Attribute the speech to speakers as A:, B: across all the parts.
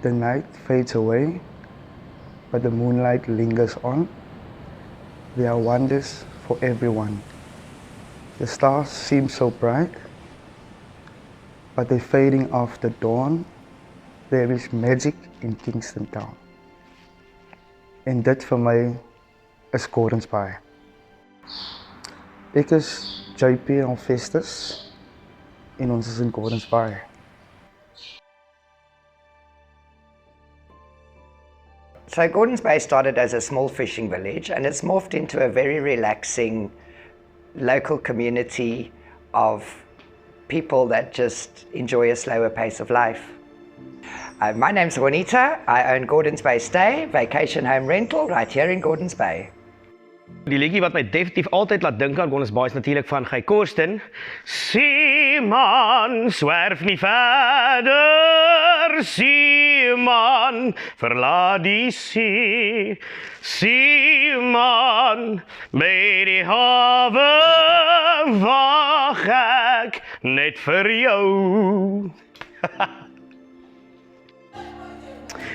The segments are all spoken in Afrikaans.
A: The night fades away, but the moonlight lingers on. There are wonders for everyone. The stars seem so bright, but they're fading after dawn. There is magic in Kingston Town. En dit vir my is Gordonsbaai. Ek is JP Alvestus en ons is in Gordonsbaai.
B: So Gordonsbaai started as a small fishing village and it's morphed into a very relaxing local community of people that just enjoy a slower pace of life. My name's Juanita. I own Gordonsbaai Stay, vacation home rental right here in Gordonsbaai.
C: Die liedjie wat my definitief altyd laat dink aan Gordonsbaai is natuurlik van Korsten. Seeman, swerf nie verder, Seeman, verlaat die see. Seeman, by die hawe wag ek net vir jou.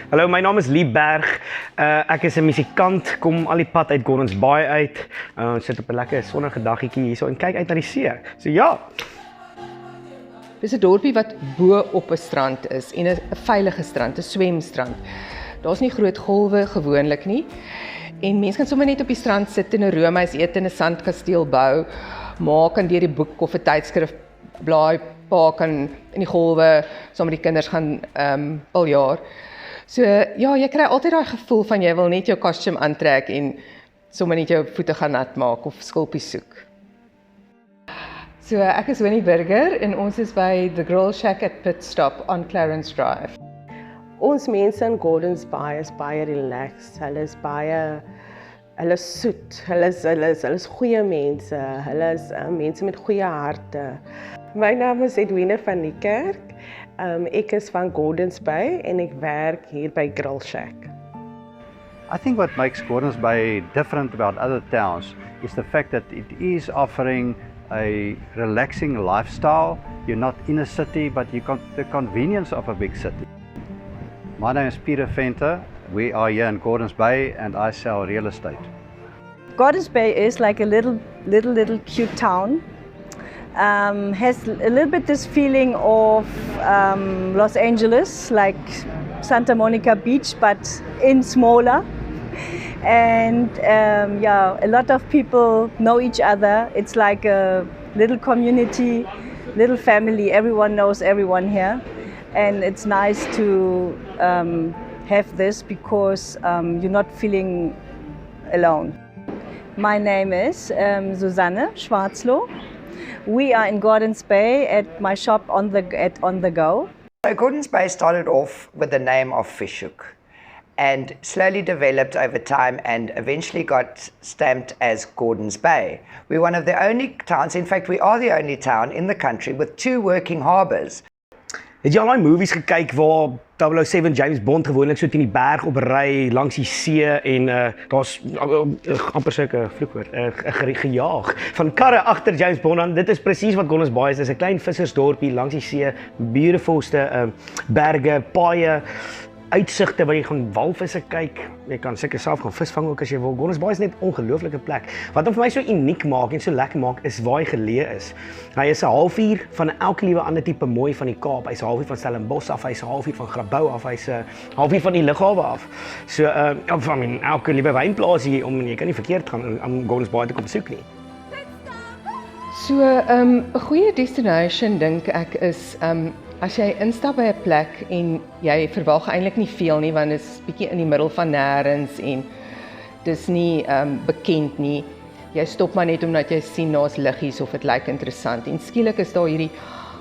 C: Hallo, my naam is Berg. Ek is 'n musikant, kom al die pad uit Gordonsbaai uit. Ons sit op 'n lekker sonnige daggietjie hierso en kyk uit na die see. So ja.
D: Dis 'n dorpie wat bo op 'n strand is en 'n veilige strand, 'n swemstrand. Daar's nie groot golwe gewoonlik nie. En mense kan sommer net op die strand sit en 'n roomys eet en 'n sandkasteel bou. Ma kan deur die boek of 'n tydskrif blaai, pa kan in die golwe saam met die kinders gaan biljaar. So ja, jy kry altyd daai gevoel van jy wil net jou kostuum aantrek en sommer net jou voete gaan nat maak of skulpies soek. So ek is Burger en ons is by the Grille Shack at Pitstop on Clarence Drive.
E: Ons mense in Gordonsbaai is baie relaxed. Hulle is soet. Hulle is goeie mense. Hulle is mense met goeie harte. My naam is Edwina van die Kerk. Ek is van Gordonsbaai en ek werk hier by Grille Shack.
F: I think what makes Gordonsbaai different about other towns is the fact that it is offering a relaxing lifestyle. You're not in a city, but you got the convenience of a big city. My name is Peter Venter. We are here in Gordonsbaai and I sell real estate.
G: Gordonsbaai is like a little cute town. Has a little bit this feeling of Los Angeles, like Santa Monica Beach, but in smaller. And yeah, a lot of people know each other. It's like a little community, little family. Everyone knows everyone here. And it's nice to have this because you're not feeling alone. My name is Susanne Schwarzloh. We are in Gordonsbaai at my shop on the go.
B: So Gordonsbaai started off with the name of Hoek and slowly developed over time and eventually got stamped as Gordonsbaai. We're one of the only towns, in fact we are the only town in the country with 2 working harbours.
C: Het jy al daai movies gekyk waar 007 James Bond gewoonlik so teen die berg op ry langs die see en daar's amper sulke vloekwoord gejaag van karre agter James Bond aan. Dit is presies wat Gordonsbaai is. Dis 'n klein vissersdorpie langs die see, beautifulste berge, paaie, uitsigte waar jy gaan walvisse kyk. Jy kan seker self gaan visvang ook as jy wil. Gordonsbaai is net 'n ongelooflike plek. Wat hom vir my so uniek maak en so lekker maak is waar hy geleë is. Hy is 'n halfuur van elke liewe ander tipe mooi van die Kaap. Hy's 'n halfuur van Stellenbosch af, hy's 'n halfuur van Grabouw af, hy's 'n halfuur van die lughawe af. So van elke liewe wynplaas hier om jy kan nie verkeerd gaan om Gordonsbaai te kom besoek nie.
D: So 'n goeie destination dink ek is as jy instap by 'n plek en jy verwag eintlik nie veel nie want dit is bietjie in die middel van nêrens en dis nie bekend nie. Jy stop maar net omdat jy sien daar's liggies of dit lyk interessant en skielik is daar hierdie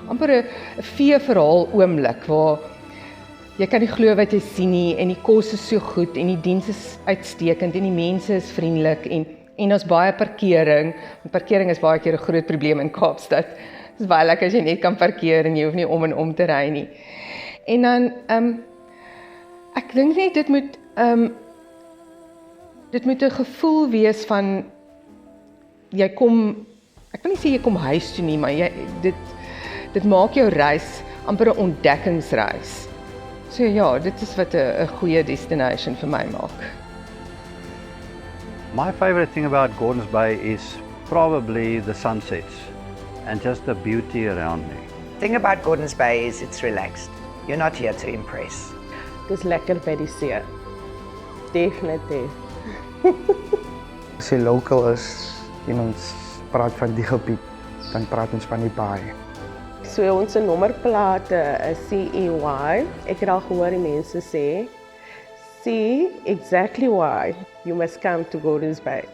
D: amper 'n vee-verhaal oomblik waar jy kan nie glo wat jy sien nie en die kos is so goed en die diens is uitstekend en die mense is vriendelik en ons baie parkering. Parkering is baie keer 'n groot probleem in Kaapstad. Dit is baie lekker as jy net kan parkeer en jy hoef nie om te ry nie. En dan ek dink net dit moet 'n gevoel wees van jy kom, ek wil nie sê jy kom huis toe nie, maar dit maak jou reis amper 'n ontdekkingsreis. So ja, dit is wat 'n goeie destination vir my maak.
F: My favorite thing about Gordonsbaai is probably the sunsets and just the beauty around me.
B: The thing about Gordonsbaai is it's relaxed. You're not here to impress.
E: Dis lekker by die see. Definitief.
A: As jy local is, iemand praat van die gebied, dan praat ons van die baai.
E: So ons nommerplate is CEY. Ek het al gehoor die mense sê, see exactly why you must come to Gordonsbaai.